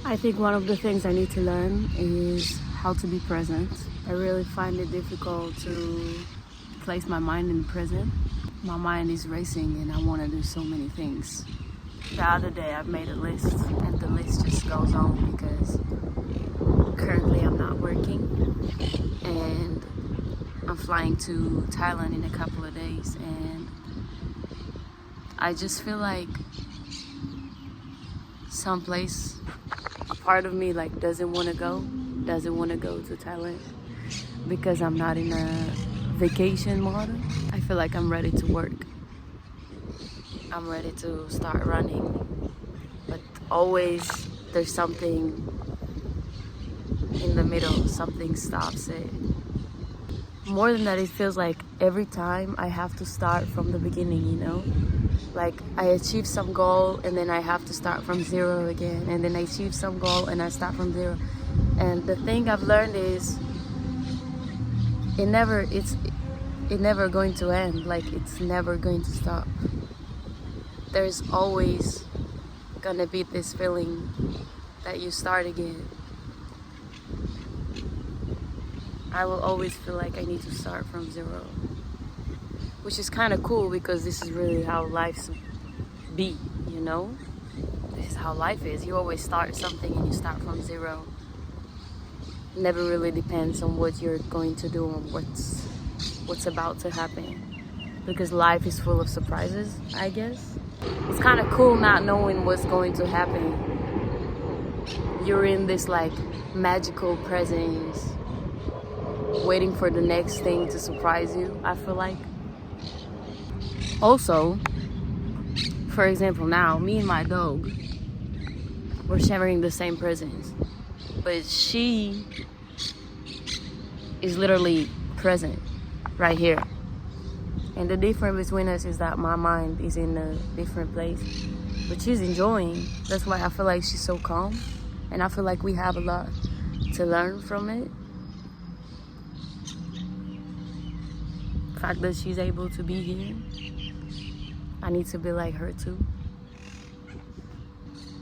I think one of the things I need to learn is how to be present. I really find it difficult to place my mind in the present. My mind is racing and I want to do so many things. The other day I made a list and the list just goes on because currently I'm not working and I'm flying to Thailand in a couple of days, and I just feel like someplace, a part of me like doesn't want to go to Thailand because I'm not in a vacation mode. I feel like I'm ready to work. I'm ready to start running, but always there's something in the middle, something stops it. More than that, it feels like every time I have to start from the beginning, you know? Like I achieve some goal and then I have to start from zero again, and then I achieve some goal and I start from zero. And the thing I've learned is it never going to end. Like it's never going to stop. There's always gonna be this feeling that you start again. I will always feel like I need to start from zero, which is kind of cool because this is really how life's be, you know? This is how life is. You always start something and you start from zero. Never really depends on what you're going to do and what's about to happen, because life is full of surprises, I guess. It's kind of cool not knowing what's going to happen. You're in this like magical presence, waiting for the next thing to surprise you, I feel like. Also, for example, now me and my dog, we're sharing the same presence, but she is literally present right here. And the difference between us is that my mind is in a different place, but she's enjoying. That's why I feel like she's so calm, and I feel like we have a lot to learn from it. The fact that she's able to be here, I need to be like her too.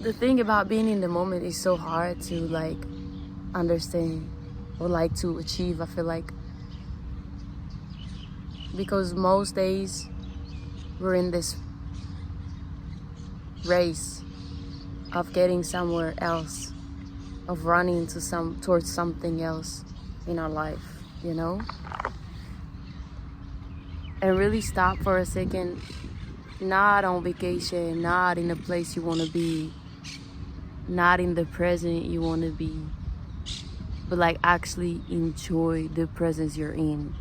The thing about being in the moment is so hard to like understand or like to achieve, I feel like, because most days we're in this race of getting somewhere else, of running towards something else in our life, you know? And really stop for a second, not on vacation, not in the place you want to be, not in the present you want to be, but like actually enjoy the presence you're in.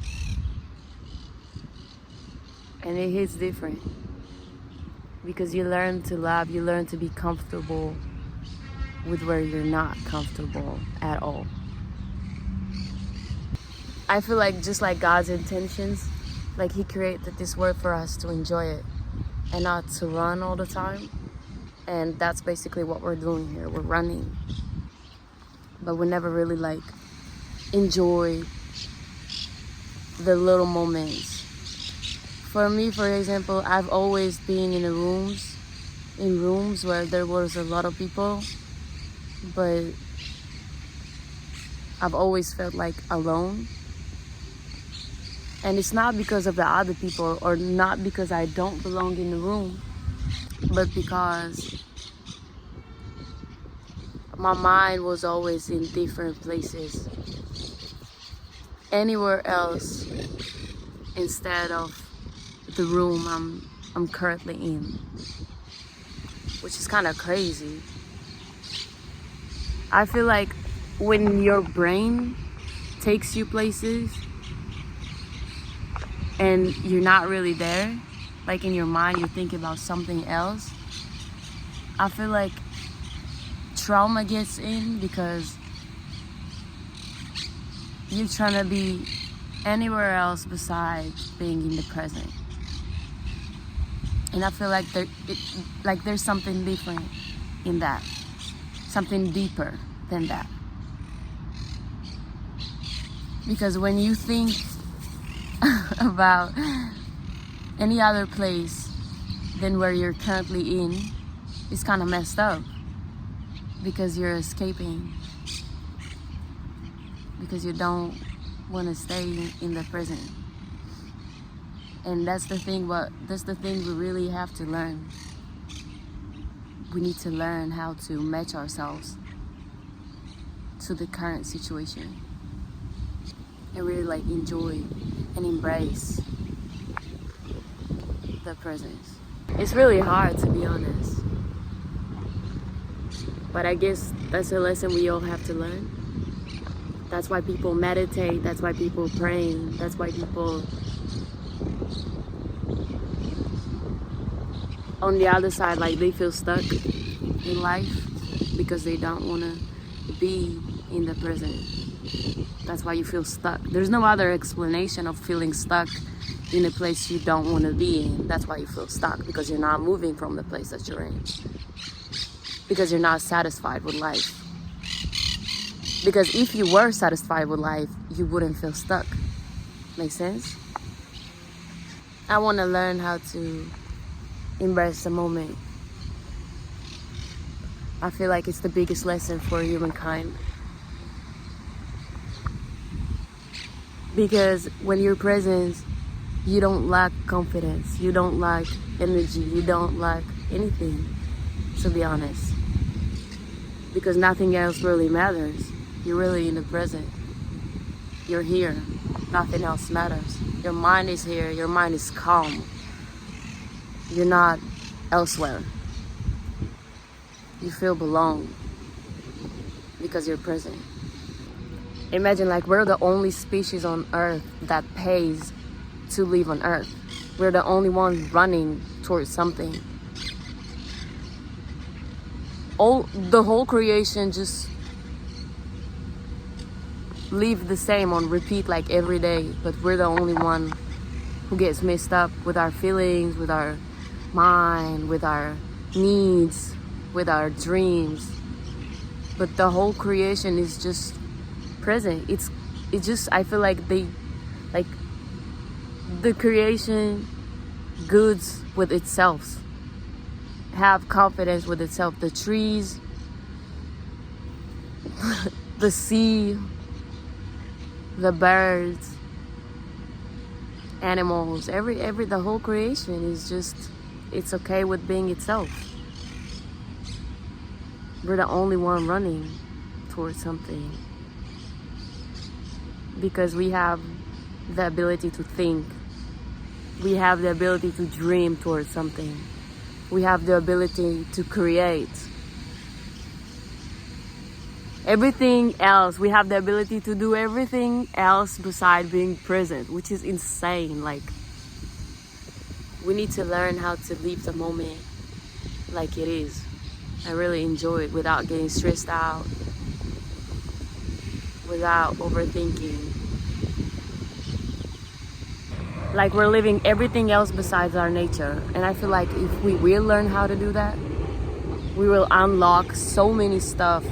And it hits different because you learn to love, you learn to be comfortable with where you're not comfortable at all. I feel like just like God's intentions, like He created this world for us to enjoy it and not to run all the time. And that's basically what we're doing here. We're running, but we never really like enjoy the little moments. For me, for example, I've always been in rooms where there was a lot of people, but I've always felt like alone. And it's not because of the other people or not because I don't belong in the room, but because my mind was always in different places, anywhere else instead of the room I'm currently in, which is kind of crazy. I feel like when your brain takes you places and you're not really there, like in your mind you're thinking about something else, I feel like trauma gets in because you're trying to be anywhere else besides being in the present. And I feel like there's something different in that, something deeper than that. Because when you think about any other place than where you're currently in, it's kind of messed up. because you're escaping, because you don't want to stay in the present. And that's the thing we really have to learn. We need to learn how to match ourselves to the current situation and really like enjoy and embrace the present. It's really hard, to be honest, but I guess that's a lesson we all have to learn. That's why people meditate, that's why people pray, that's why people on the other side, like, they feel stuck in life because they don't want to be in the present. That's why you feel stuck. There's no other explanation of feeling stuck in a place you don't want to be in. That's why you feel stuck, because you're not moving from the place that you're in, because you're not satisfied with life. Because if you were satisfied with life, you wouldn't feel stuck. Make sense? I want to learn how to embrace the moment. I feel like it's the biggest lesson for humankind. Because when you're present, you don't lack confidence, you don't lack energy, you don't lack anything, to be honest. Because nothing else really matters. You're really in the present. You're here. Nothing else matters. Your mind is here. Your mind is calm. You're not elsewhere. You feel belong because you're present. Imagine, like, we're the only species on Earth that pays to live on Earth. We're the only ones running towards something. The whole creation just live the same on repeat, like, every day, but we're the only one who gets messed up with our feelings, with our mind, with our needs, with our dreams. But the whole creation is just present. It's just, I feel like the creation goods with itself, have confidence with itself. The trees, the sea, the birds, animals, the whole creation is just, it's okay with being itself. We're the only one running towards something because we have the ability to think. We have the ability to dream towards something. We have the ability to create. Everything else, we have the ability to do everything else beside being present, which is insane. Like, we need to learn how to live the moment like it is. I really enjoy it without getting stressed out, without overthinking. Like, we're living everything else besides our nature. And I feel like if we will learn how to do that, we will unlock so many stuff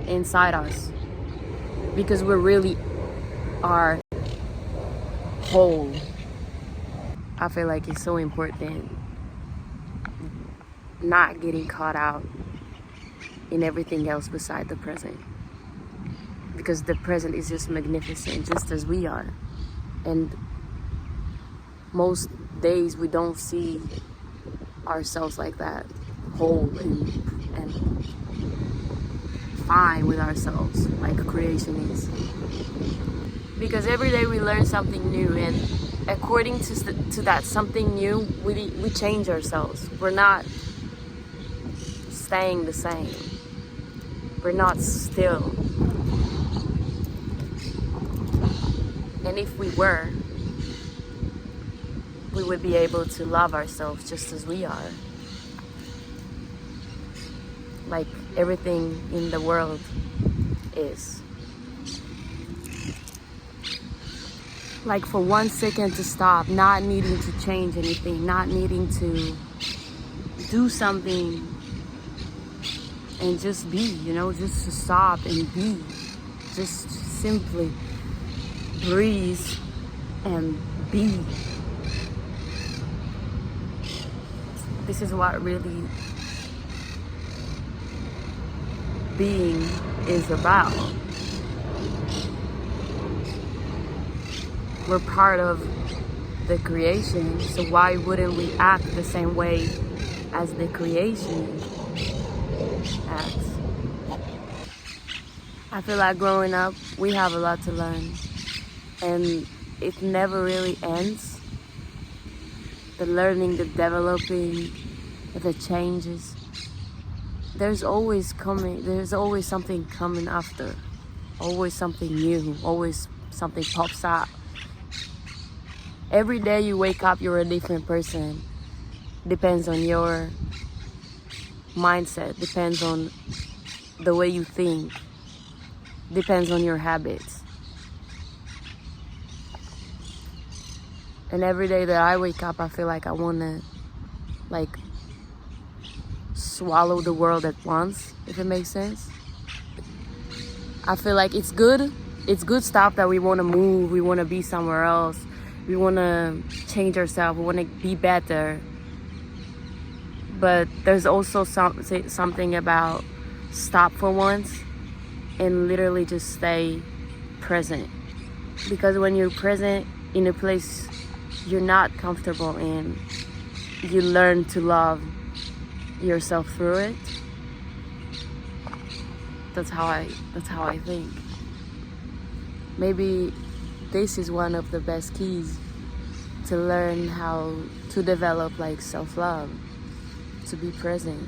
inside us, because we really are whole. I feel like it's so important not getting caught out in everything else beside the present, because the present is just magnificent, just as we are. And most days we don't see ourselves like that, whole and fine with ourselves like creation is. Because every day we learn something new, and according to that something new, we change ourselves. We're not staying the same. We're not still. And if we were, we would be able to love ourselves just as we are. Like everything in the world is. Like, for 1 second to stop, not needing to change anything, not needing to do something, and just be, just to stop and be. Just simply breathe and be. This is what really being is about. We're part of the creation, so why wouldn't we act the same way as the creation acts? I feel like growing up, we have a lot to learn, and it never really ends. The learning, the developing, the changes. There's always something coming after. Always something new, always something pops up. Every day you wake up, you're a different person. Depends on your mindset, depends on the way you think, depends on your habits. And every day that I wake up, I feel like I want to swallow the world at once, if it makes sense. I feel like it's good stuff that we want to move, we want to be somewhere else, we want to change ourselves, we want to be better. But there's also something about stop for once and literally just stay present. Because when you're present in a place you're not comfortable in, you learn to love yourself through it. That's how I think. Maybe this is one of the best keys to learn how to develop self-love, to be present.